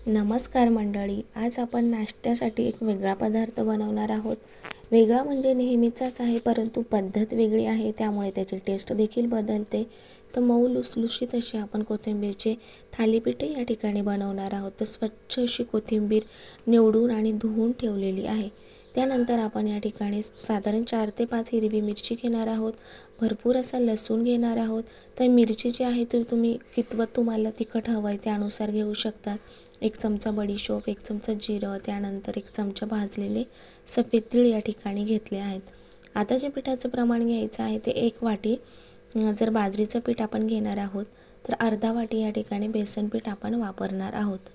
नमस्कार मंडळी, आज आपण नाश्त्यासाठी एक वेगळा पदार्थ बनवणार आहोत। वेगळा म्हणजे नेहमीचाच आहे, परंतु पद्धत वेगळी आहे, त्यामुळे त्याची टेस्ट देखील बदलते। तर मऊ लुसलुशीत अशी आपण कोथिंबीरचे थालीपीठ या ठिकाणी बनवणार आहोत। तर स्वच्छ अशी कोथिंबीर निवडून आणि धुवून ठेवलेली आहे। त्यानंतर आपण या ठिकाणी साधारण 4 ते 5 हिरवी मिरची घेणार आहोत। भरपूर असा लसूण घेणार आहोत। तर मिरची जी आहे ती तुम्ही कितवत तुम्हाला तिखट हवं आहे त्यानुसार घेऊ शकता। 1 चमचा बडीशोप, 1 चमचा जिरं, त्यानंतर 1 चमचा भाजलेले सफेद तीळ या ठिकाणी घेतले आहेत। आता जे पिठाचं प्रमाण घ्यायचं आहे ते 1 वाटी जर बाजरीचं पीठ आपण घेणार आहोत तर अर्धा वाटी या ठिकाणी बेसन पीठ आपण वापरणार आहोत।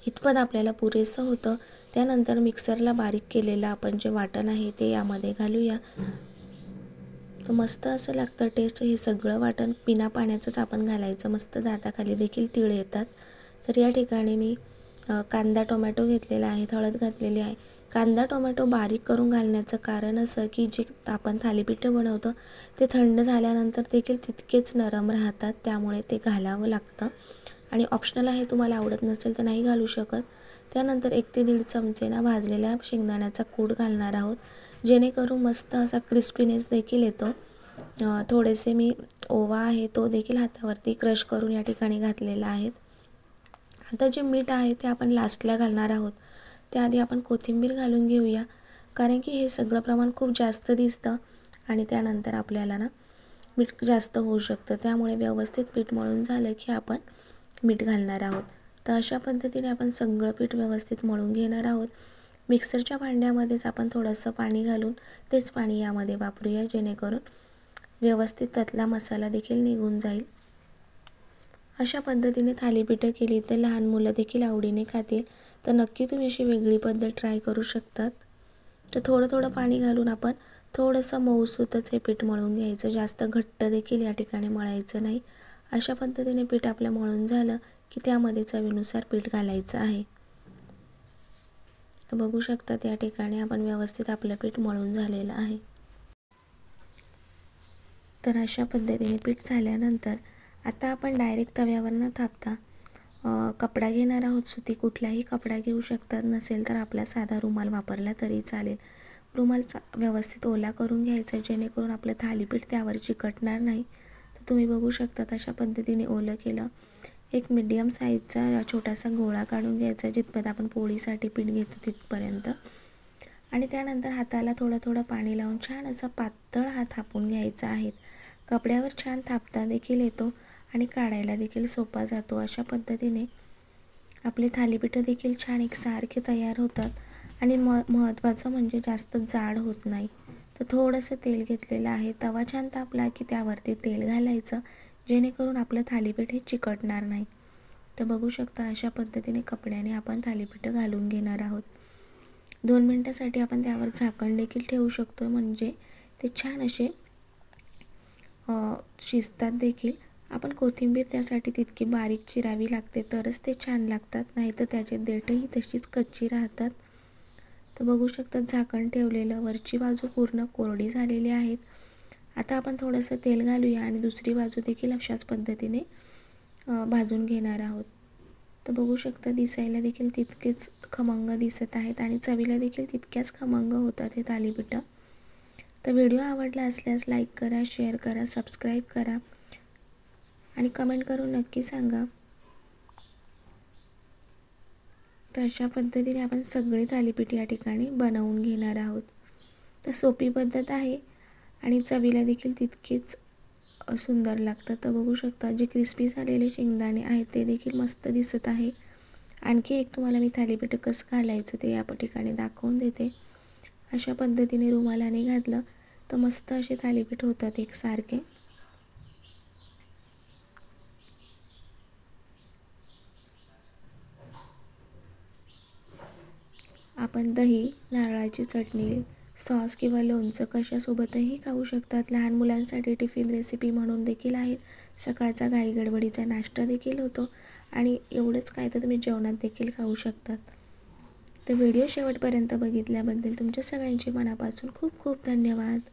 इतपत आपल्याला पुरेसं होतं। त्यानंतर मिक्सरला बारीक केलेलं आपण जे वाटण आहे ते यामध्ये घालूया। तर मस्त असं लागतं टेस्ट। हे सगळं वाटण बिना पाण्याचंच आपण घालायचं, मस्त दाताखाली देखील तीळ येतात। तर या ठिकाणी मी कांदा टोमॅटो घेतलेला आहे, हळद घातलेली आहे। कांदा टोमॅटो बारीक करून घालण्याचं कारण असं की जे आपण थालीपीठ बनवतो ते थंड झाल्यानंतर देखील तितकेच नरम राहतात, त्यामुळे ते घालावं लागतं आणि ऑप्शनल आहे, तुम्हाला आवडत नसेल तर नाही घालू शकत। त्यानंतर 1 ते 1.5 चमचे भाजलेल्या शेंगदाण्याचा कूट घालणार आहोत, जेणेकरून मस्त असा क्रिस्पीनेस देखील येतो। थोडेसे मी ओवा आहे तो देखील हातावरती क्रश करून या ठिकाणी घातलेला आहे। आता जे मीठ आहे ते आपण लास्टला घालणार आहोत, त्याआधी आपण कोथिंबीर घालून घेऊया, कारण की हे सगळं प्रमाण खूप जास्त दिसतं आणि त्यानंतर आपल्याला मीठ जास्त होऊ शकतं। त्यामुळे व्यवस्थित पीठ मळून झालं की आपण मीठ घालणार आहोत। तर अशा पद्धतीने आपण सगळं पीठ व्यवस्थित मळून घेणार आहोत। मिक्सरच्या भांड्यामध्येच आपण थोडंसं पाणी घालून तेच पाणी यामध्ये वापरूया, जेणेकरून व्यवस्थित त्यातला मसाला देखील निघून जाईल। अशा पद्धतीने थालीपीठ केली तर लहान मुलं देखील आवडीने खातील। तर नक्की तुम्ही अशी वेगळी पद्धत ट्राय करू शकतात। तर थोडं थोडं पाणी घालून आपण थोडंसं मऊसूतच हे पीठ मळून घ्यायचं, जास्त घट्ट देखील या ठिकाणी मळायचं नाही। अशा पद्धतीने पीठ आपलं मळून झालं की त्यामध्ये चवीनुसार पीठ घालायचं आहे। तर बघू शकतात या ठिकाणी आपण व्यवस्थित आपलं पीठ मळून झालेलं आहे। तर अशा पद्धतीने पीठ झाल्यानंतर आता आपण डायरेक्ट तव्यावर न थापता कपडा घेणार आहोत। सुती कुठलाही कपडा घेऊ शकतात, नसेल तर आपला साधा रुमाल वापरला तरी चालेल। रुमाल व्यवस्थित ओला करून घ्यायचा, जेणेकरून आपलं थालीपीठ त्यावर चिकटणार नाही। तर तुम्ही बघू शकतात अशा पद्धतीने ओलं केलं। एक मीडियम साईजचा छोटासा गोळा काढून घ्यायचा, जिथपर्यंत आपण पोळीसाठी पीठ घेतो तिथपर्यंत, आणि त्यानंतर हाताला थोडं थोडं पाणी लावून छान असा पातळ हा थापून घ्यायचा आहे। कपड्यावर छान थापता देखील येतो आणि काढायला देखील सोपा जातो। अशा पद्धतीने आपले थालीपीठ देखील छान एकसारखे तयार होतात आणि महत्त्वाचं म्हणजे जास्त जाड होत नाही। तर थोडंसं तेल घेतलेलं आहे, तवा छान तापला की त्यावरती तेल घालायचं, जेणेकरून आपलं थालीपीठ हे चिकटणार नाही। तर बघू शकता अशा पद्धतीने कपड्याने आपण थालीपीठ घालून घेणार आहोत। 2 मिनिटासाठी आपण त्यावर झाकण देखील ठेवू शकतो, म्हणजे ते छान असे शिजतात देखील। आपण कोथिंबीर त्यासाठी तितकी बारीक चिरावी लागते, तरच ते छान लागतात, नाहीतर त्याचे देठही तशीच कच्ची राहतात। तर बघू शकता झाकण ठेवलेलं, वरची बाजू पूर्ण कोरडी झालेली आहे। आता आपण थोडंसं तेल घालूया आणि दुसरी बाजू देखील अशाच पद्धतीने भाजून घेणार आहोत। तर बघू शकता दिसायला देखील तितकेच खमंग दिसत आहेत आणि चवीला देखील तितक्याच खमंग होतात हे थालीपीठ। तर व्हिडिओ आवडला असल्यास लाईक करा, शेअर करा, सबस्क्राईब करा आणि कमेंट करून नक्की सांगा। तर अशा पद्धतीने आपण सगळे थालीपीठ या ठिकाणी बनवून घेणार आहोत। तर सोपी पद्धत आहे आणि चवीला देखील तितकेच सुंदर लागतं। तर बघू शकता जे क्रिस्पी झालेले शेंगदाणे आहेत ते देखील मस्त दिसत आहे। आणखी एक तुम्हाला मी थालीपीठ कसं घालायचं ते या ठिकाणी दाखवून देते। अशा पद्धतीने रुमालाने घातलं तर मस्त असे थालीपीठ होतात एकसारखे। आपण दही, नारळाची चटणी, सॉस किंवा लोणचं कशासोबतही खाऊ शकतात। लहान मुलांसाठी टिफिन रेसिपी म्हणून देखील आहेत। सकाळचा घाई गडबडीचा नाश्ता देखील होतो आणि एवढंच काय तर तुम्ही जेवणात देखील खाऊ शकतात। तर व्हिडिओ शेवटपर्यंत बघितल्याबद्दल तुमच्या सगळ्यांचे मनापासून खूप खूप धन्यवाद।